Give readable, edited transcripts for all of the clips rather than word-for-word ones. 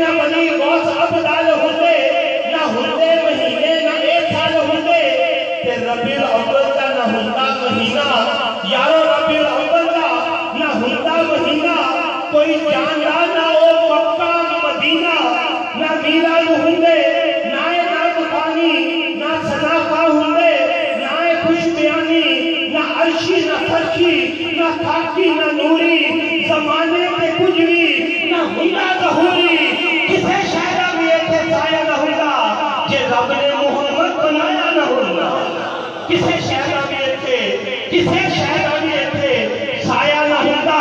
نہ بنی غوث عبدال ہوندے نہ ہوندے مہینے نہ ایک سال ہوندے تے ربیع الاول دا نہ ہوندا مہینہ یارو ربیع الاول دا نہ ہوندا مہینہ کوئی جاندا نہ او مکہ مدینہ نہ میلاد ہوندے نہ نعت خوانی نہ ثنا خواہ ہوندے نہ خوش بیانی نہ عرشی نہ فرشی نہ خاکی نہ نوری زمانے تے کچھ بھی نہ ہوندا ظہوری کسے شہرہ بھی ایتھے سایہ نہ ہوندا جے رب نے محمد بنایا نہ ہوندا کسے شہرہ بھی ایتھے سایہ نہ ہوندا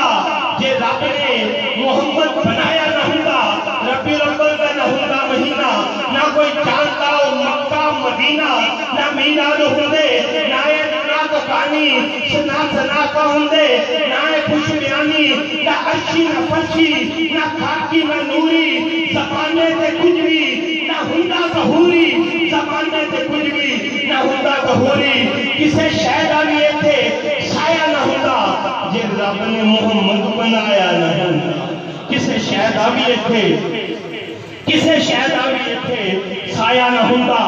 جے رب نے محمد بنایا نہ ہوندا ربیع الاول دا نہ ہوندا مہینہ نہ کوئی جانتا ہو مکہ مدینہ نہ میلاد ہوندے نہ نعت خوانی نہ ثنا خواہ ہوندے نہ خوش بیانی نہ عرشی نہ فرشی نہ خاکی نہ نوری زمانے تے کچھ بھی نہ ہوندا ظہوری زمانے تے کچھ بھی نہ ہوندا ظہوری کسے شہدہ بھی ایتھے سایہ نہ ہوندا جے رب نے محمد بنایا نہ ہوندا کسے شہدہ بھی ایتھے سایہ نہ ہوندا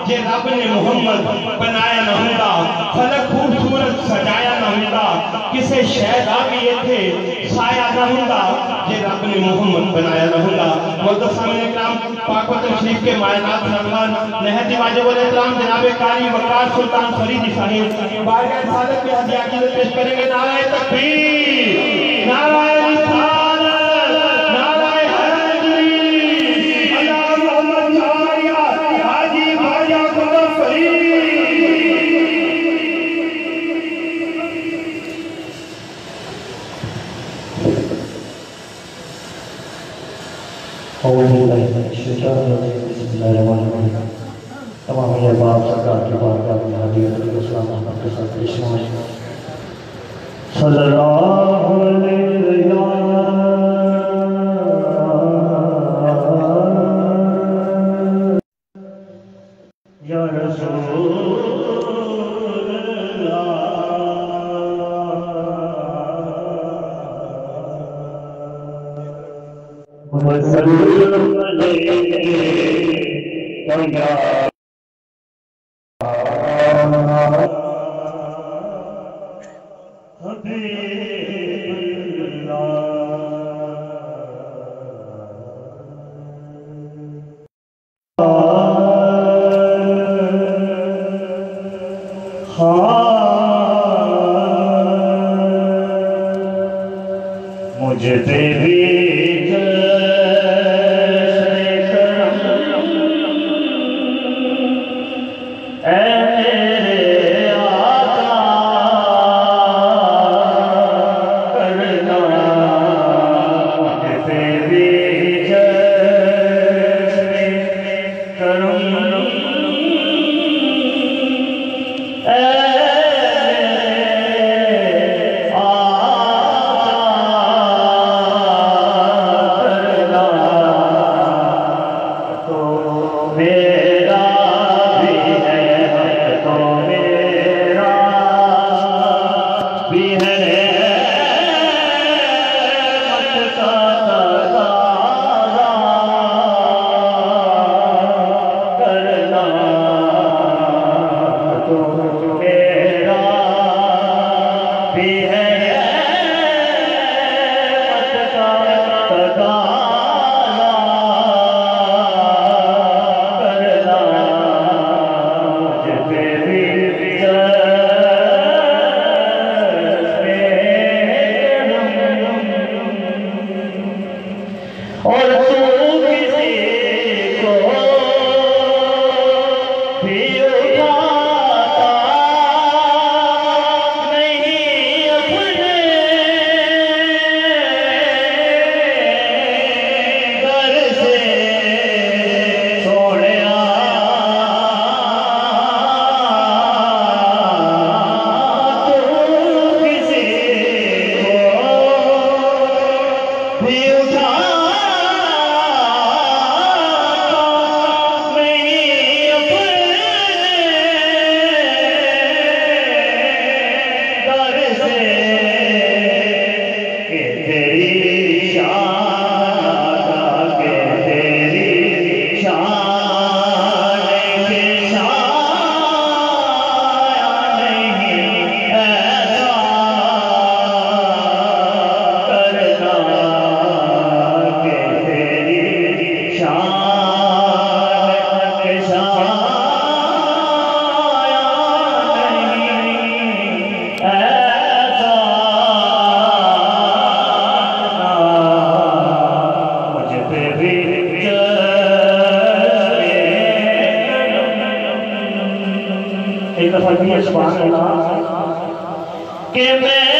جے رب نے محمد بنایا نہ ہوندا فلک خوبصورت سجایا نہ ہوندا کسے شہدہ بھی ایتھے سایہ نہ ہوندا جے رب نے محمد بنایا نہ ہوندا مقدس سامعین اکرام پاکپتن شریف کے معائنات سرکار نہایت واجب الاحترام جناب قاری وقار سلطان فرید صاحب بارگاہ رسالت میں حاجی عقیدت پیش کریں گے نعرہ تکبیر نعرہ رسالت نعرہ حیدری اللہ محمد شاریہ حاجی خواجہ فرید اعوذ باللہ من الشیطان الرجیم بسم اللہ الرحمن الرحیم تمام احباب سرکار کی بارگاہ میں حاضر السلام محمد کے ساتھ اشمع صلی اللہ علیہ یا رسول مجھے تیری کرم اے ایک دفعہ بھی سبحان اللہ کہ میں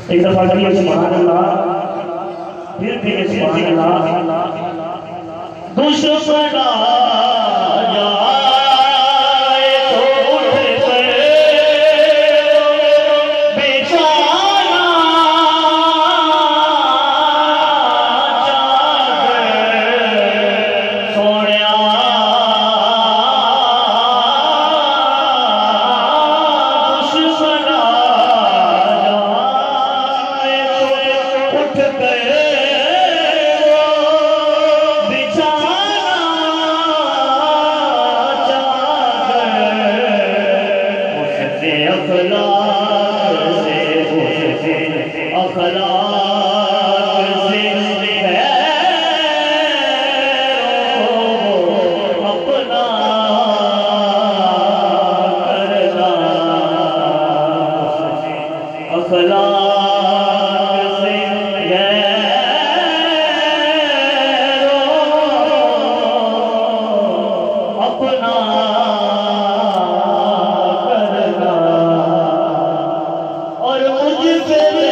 ایک دفعہ بھی سبحان اللہ پھر بھی سبحان اللہ دشمن آیا اور مجھ پہ